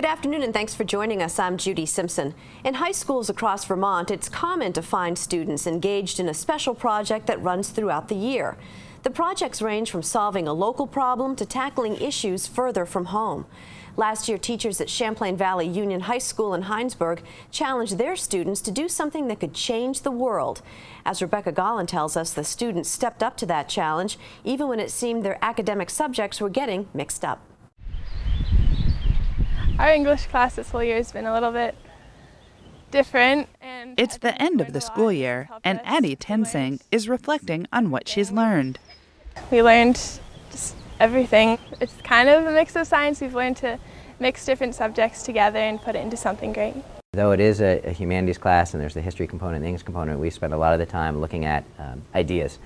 Good afternoon and thanks for joining us. I'm Judy Simpson. In high schools across Vermont, it's common to find students engaged in a special project that runs throughout the year. The projects range from solving a local problem to tackling issues further from home. Last year, teachers at Champlain Valley Union High School in Heinsberg challenged their students to do something that could change the world. As Rebecca Gollin tells us, the students stepped up to that challenge, even when it seemed their academic subjects were getting mixed up. Our English class this whole year has been a little bit different. It's the end of the school year, and Addie Tensing is reflecting on what she's learned. We learned just everything. It's kind of a mix of science. We've learned to mix different subjects together and put it into something great. Though it is a humanities class and there's the history component and the English component, we spend a lot of the time looking at ideas.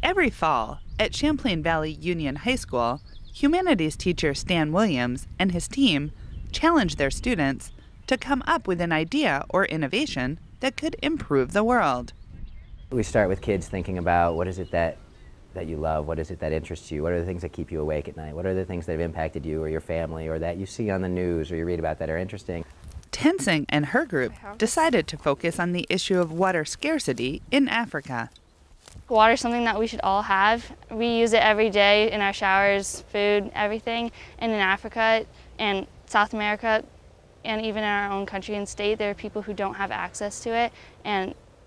Every fall at Champlain Valley Union High School, humanities teacher Stan Williams and his team challenge their students to come up with an idea or innovation that could improve the world. We start with kids thinking about what is it that you love, what is it that interests you, what are the things that keep you awake at night, what are the things that have impacted you or your family or that you see on the news or you read about that are interesting. Tensing and her group decided to focus on the issue of water scarcity in Africa. Water is something that we should all have. We use it every day in our showers, food, everything. And in Africa and South America and even in our own country and state, there are people who don't have access to it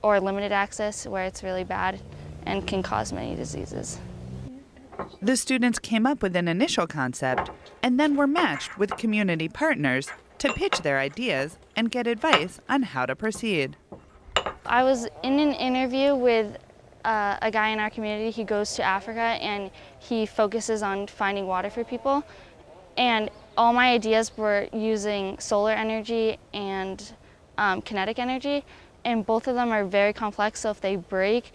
or limited access where it's really bad and can cause many diseases. The students came up with an initial concept and then were matched with community partners to pitch their ideas and get advice on how to proceed. I was in an interview with a guy in our community. He goes to Africa and he focuses on finding water for people. And all my ideas were using solar energy and kinetic energy. And both of them are very complex, so if they break,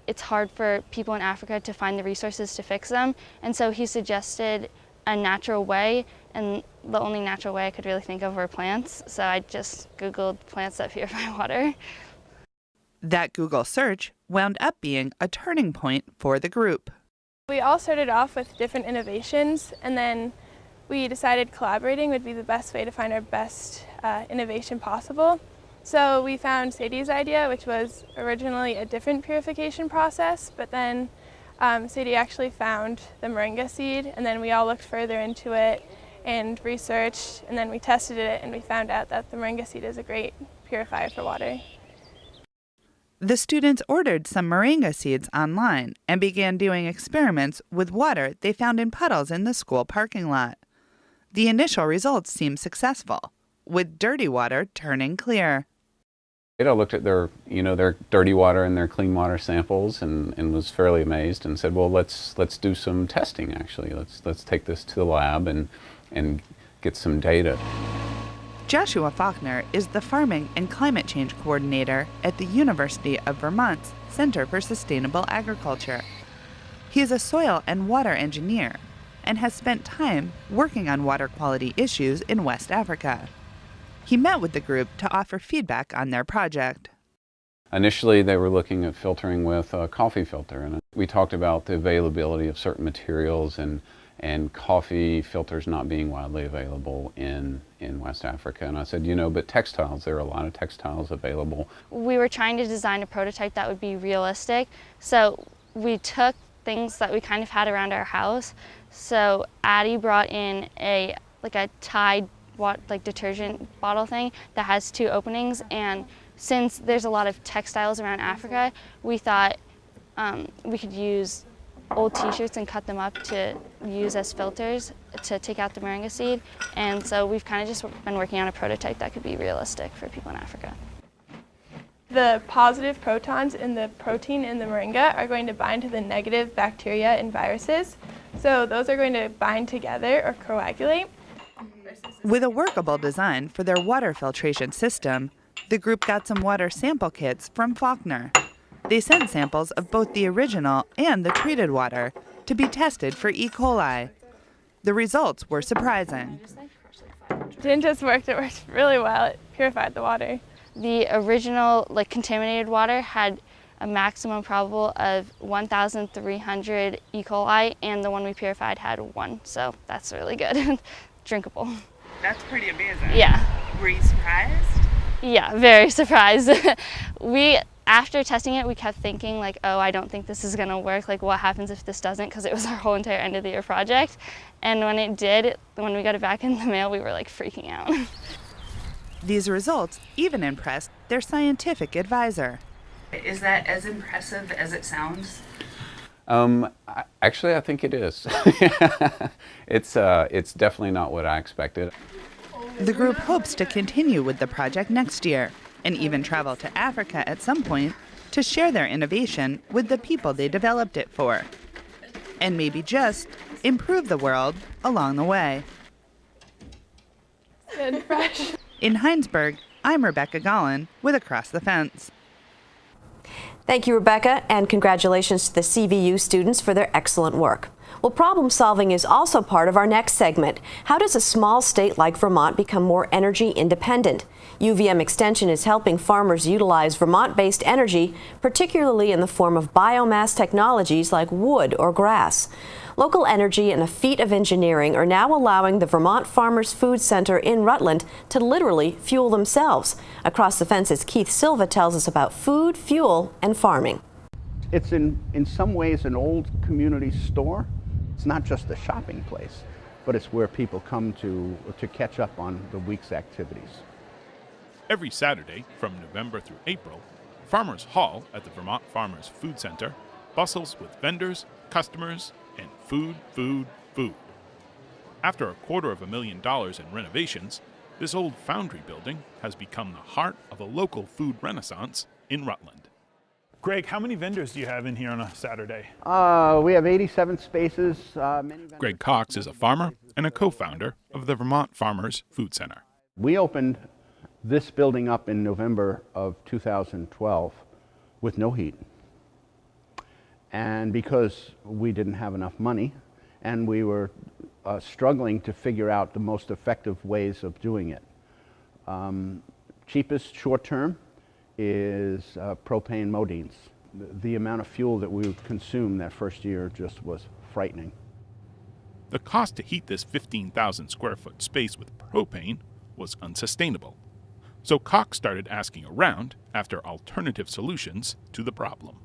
it's hard for people in Africa to find the resources to fix them. And so he suggested a natural way, and the only natural way I could really think of were plants. So I just Googled plants that purify water. That Google search wound up being a turning point for the group. We all started off with different innovations, and then we decided collaborating would be the best way to find our best innovation possible. So we found Sadie's idea, which was originally a different purification process, but then Sadie actually found the moringa seed, and then we all looked further into it and researched, and then we tested it, and we found out that the moringa seed is a great purifier for water. The students ordered some moringa seeds online and began doing experiments with water they found in puddles in the school parking lot. The initial results seemed successful, with dirty water turning clear. I looked at their dirty water and their clean water samples and was fairly amazed and said, well, let's do some testing actually. Let's take this to the lab and get some data. Joshua Faulkner is the Farming and Climate Change Coordinator at the University of Vermont's Center for Sustainable Agriculture. He is a soil and water engineer and has spent time working on water quality issues in West Africa. He met with the group to offer feedback on their project. Initially, they were looking at filtering with a coffee filter, and we talked about the availability of certain materials and coffee filters not being widely available in West Africa. And I said, but textiles, there are a lot of textiles available. We were trying to design a prototype that would be realistic, so we took things that we kind of had around our house. So Addie brought in a Tide detergent bottle thing that has two openings, and since there's a lot of textiles around Africa, we thought we could use old t-shirts and cut them up to use as filters to take out the moringa seed, and so we've kind of just been working on a prototype that could be realistic for people in Africa. The positive protons in the protein in the moringa are going to bind to the negative bacteria and viruses, so those are going to bind together or coagulate. With a workable design for their water filtration system, the group got some water sample kits from Faulkner. They sent samples of both the original and the treated water to be tested for E. coli. The results were surprising. It didn't just work, it worked really well. It purified the water. The original contaminated water had a maximum probable of 1,300 E. coli, and the one we purified had 1, so that's really good. Drinkable. That's pretty amazing. Yeah. Were you surprised? Yeah, very surprised. After testing it, we kept thinking like, oh, I don't think this is gonna work. Like, what happens if this doesn't? Because it was our whole entire end of the year project. And when it did, when we got it back in the mail, we were like freaking out. These results even impressed their scientific advisor. Is that as impressive as it sounds? Actually, I think it is. It's definitely not what I expected. The group hopes to continue with the project next year and even travel to Africa at some point to share their innovation with the people they developed it for. And maybe just improve the world along the way. Good, fresh. In Heinsberg, I'm Rebecca Gollin with Across the Fence. Thank you, Rebecca, and congratulations to the CVU students for their excellent work. Well, problem solving is also part of our next segment. How does a small state like Vermont become more energy independent? UVM Extension is helping farmers utilize Vermont-based energy, particularly in the form of biomass technologies like wood or grass. Local energy and a feat of engineering are now allowing the Vermont Farmers Food Center in Rutland to literally fuel themselves. Across the Fence's Keith Silva tells us about food, fuel, and farming. It's in some ways an old community store. It's not just a shopping place, but it's where people come to catch up on the week's activities. Every Saturday from November through April, Farmers Hall at the Vermont Farmers Food Center bustles with vendors, customers, and food. After $250,000 in renovations, this old foundry building has become the heart of a local food renaissance in Rutland. Greg, how many vendors do you have in here on a Saturday? We have 87 spaces. Greg Cox is a farmer and a co-founder of the Vermont Farmers Food Center. We opened this building up in November of 2012 with no heat. And because we didn't have enough money and we were struggling to figure out the most effective ways of doing it. Cheapest short term is propane modines. The amount of fuel that we would consume that first year just was frightening. The cost to heat this 15,000 square foot space with propane was unsustainable. So Cox started asking around after alternative solutions to the problem.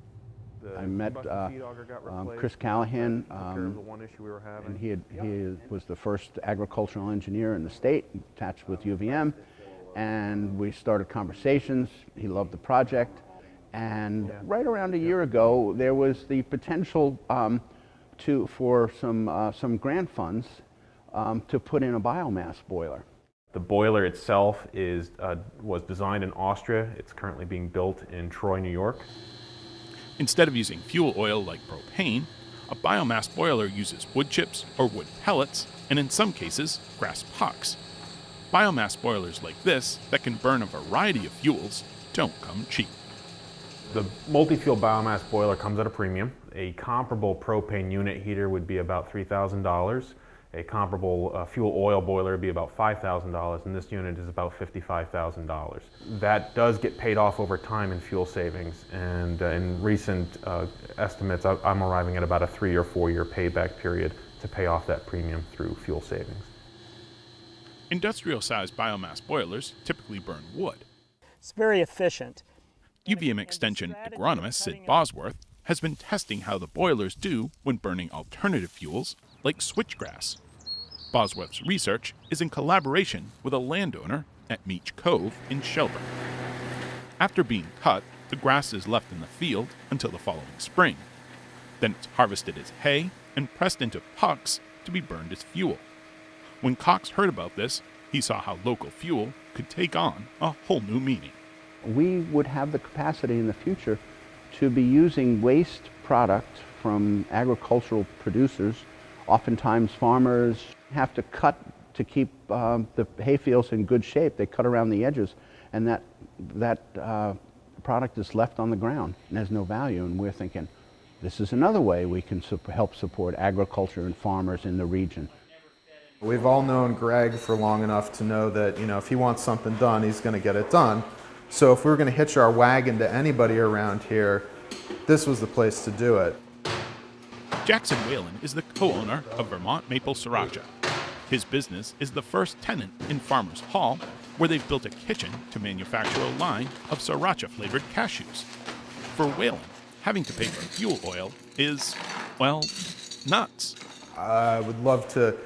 I met Chris Callahan, and he was the first agricultural engineer in the state, attached with UVM, and we started conversations. He loved the project, and right around a year ago, there was the potential for some grant funds to put in a biomass boiler. The boiler itself was designed in Austria. It's currently being built in Troy, New York. Instead of using fuel oil like propane, a biomass boiler uses wood chips or wood pellets, and in some cases, grass pucks. Biomass boilers like this, that can burn a variety of fuels, don't come cheap. The multi-fuel biomass boiler comes at a premium. A comparable propane unit heater would be about $3,000. A comparable fuel oil boiler would be about $5,000, and this unit is about $55,000. That does get paid off over time in fuel savings, and in recent estimates, I'm arriving at about a 3 or 4 year payback period to pay off that premium through fuel savings. Industrial-sized biomass boilers typically burn wood. It's very efficient. UVM Extension agronomist Sid Bosworth has been testing how the boilers do when burning alternative fuels like switchgrass. Bosworth's research is in collaboration with a landowner at Meach Cove in Shelburne. After being cut, the grass is left in the field until the following spring. Then it's harvested as hay and pressed into pucks to be burned as fuel. When Cox heard about this, he saw how local fuel could take on a whole new meaning. We would have the capacity in the future to be using waste product from agricultural producers. Oftentimes farmers have to cut to keep the hayfields in good shape. They cut around the edges, and that product is left on the ground and has no value. And we're thinking, this is another way we can help support agriculture and farmers in the region. We've all known Greg for long enough to know that, if he wants something done, he's going to get it done. So if we were going to hitch our wagon to anybody around here, this was the place to do it. Jackson Whelan is the co-owner of Vermont Maple Sriracha. His business is the first tenant in Farmers Hall, where they've built a kitchen to manufacture a line of Sriracha-flavored cashews. For Whelan, having to pay for fuel oil is, well, nuts. I would love to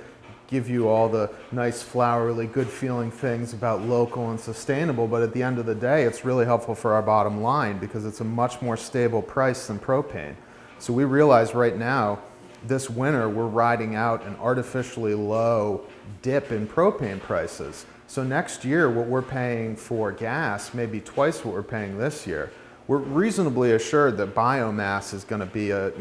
give you all the nice, flowery, good-feeling things about local and sustainable, but at the end of the day, it's really helpful for our bottom line because it's a much more stable price than propane. So we realize right now, this winter, we're riding out an artificially low dip in propane prices. So next year, what we're paying for gas may be twice what we're paying this year. We're reasonably assured that biomass is going to be a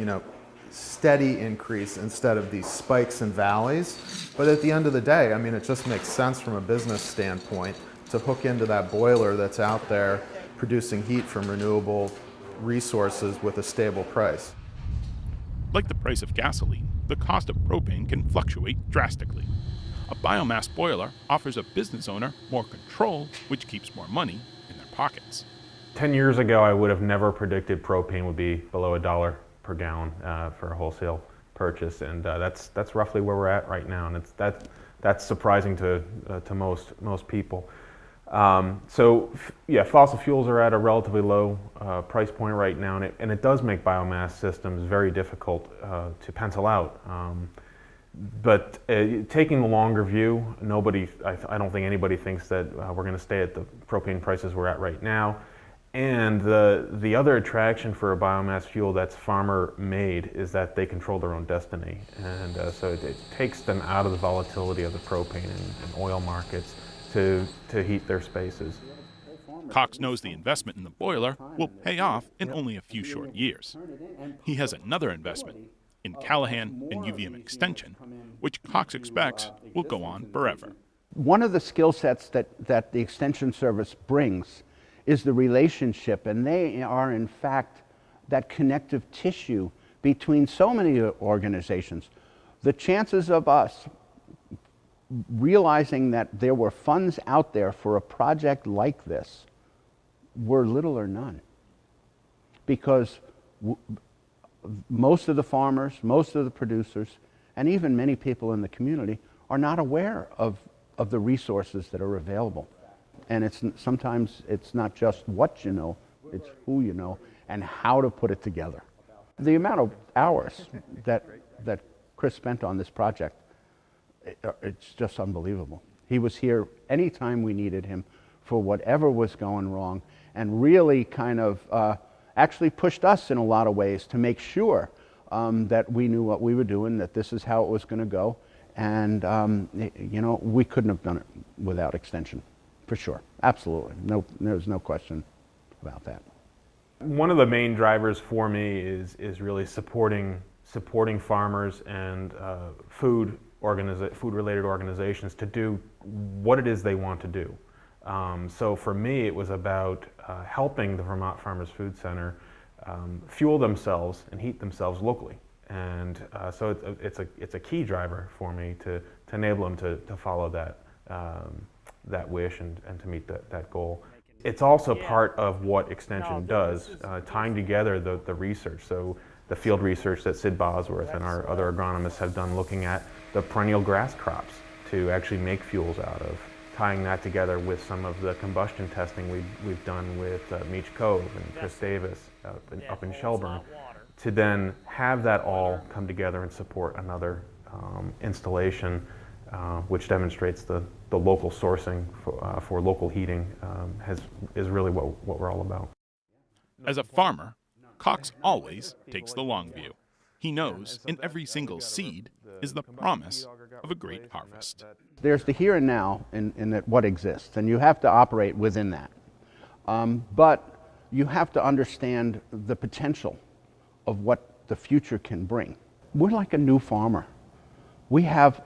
steady increase instead of these spikes and valleys. But at the end of the day, I mean, it just makes sense from a business standpoint to hook into that boiler that's out there producing heat from renewable resources with a stable price. Like the price of gasoline, the cost of propane can fluctuate drastically. A biomass boiler offers a business owner more control, which keeps more money in their pockets. 10 years ago, I would have never predicted propane would be below $1 per gallon for a wholesale purchase, and that's roughly where we're at right now, and that's surprising to most people. So yeah, fossil fuels are at a relatively low price point right now, and it does make biomass systems very difficult to pencil out. But taking the longer view, I don't think anybody thinks that we're going to stay at the propane prices we're at right now. And the other attraction for a biomass fuel that's farmer made is that they control their own destiny. And so it takes them out of the volatility of the propane and oil markets to heat their spaces. Cox knows the investment in the boiler will pay off in only a few short years. He has another investment in Callahan and UVM Extension, which Cox expects will go on forever. One of the skill sets that the Extension Service brings is the relationship, and they are in fact that connective tissue between so many organizations. The chances of us realizing that there were funds out there for a project like this were little or none, because most of the farmers, most of the producers, and even many people in the community are not aware of the resources that are available. And sometimes it's not just what you know, it's who you know and how to put it together. The amount of hours that Chris spent on this project, it's just unbelievable. He was here anytime we needed him for whatever was going wrong, and really kind of actually pushed us in a lot of ways to make sure that we knew what we were doing, that this is how it was going to go. And we couldn't have done it without Extension. For sure, absolutely. No, there's no question about that. One of the main drivers for me is really supporting farmers and food-related organizations to do what it is they want to do. So for me, it was about helping the Vermont Farmers Food Center fuel themselves and heat themselves locally. And so it's a key driver for me to enable them to follow that wish and to meet that goal. It's also part of what Extension does, tying together the research. So the field research that Sid Bosworth and our other agronomists have done looking at the perennial grass crops to actually make fuels out of, tying that together with some of the combustion testing we've done with Meach Cove and Chris Davis up in Shelburne, to then have that all come together and support another installation which demonstrates the local sourcing for local heating is really what we're all about. As a farmer, Cox always takes the long view. He knows in every single seed is the promise of a great harvest. There's the here and now in what exists, and you have to operate within that. But you have to understand the potential of what the future can bring. We're like a new farmer. We have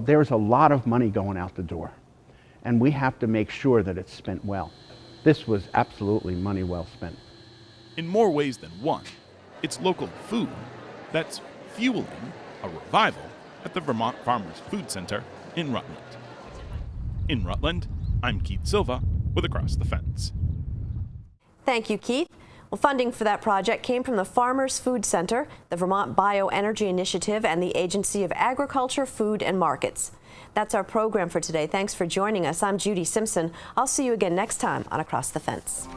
there's a lot of money going out the door, and we have to make sure that it's spent well. This was absolutely money well spent. In more ways than one, it's local food that's fueling a revival at the Vermont Farmers Food Center in Rutland. In Rutland, I'm Keith Silva with Across the Fence. Thank you, Keith. Well, funding for that project came from the Farmers Food Center, the Vermont Bioenergy Initiative, and the Agency of Agriculture, Food and Markets. That's our program for today. Thanks for joining us. I'm Judy Simpson. I'll see you again next time on Across the Fence.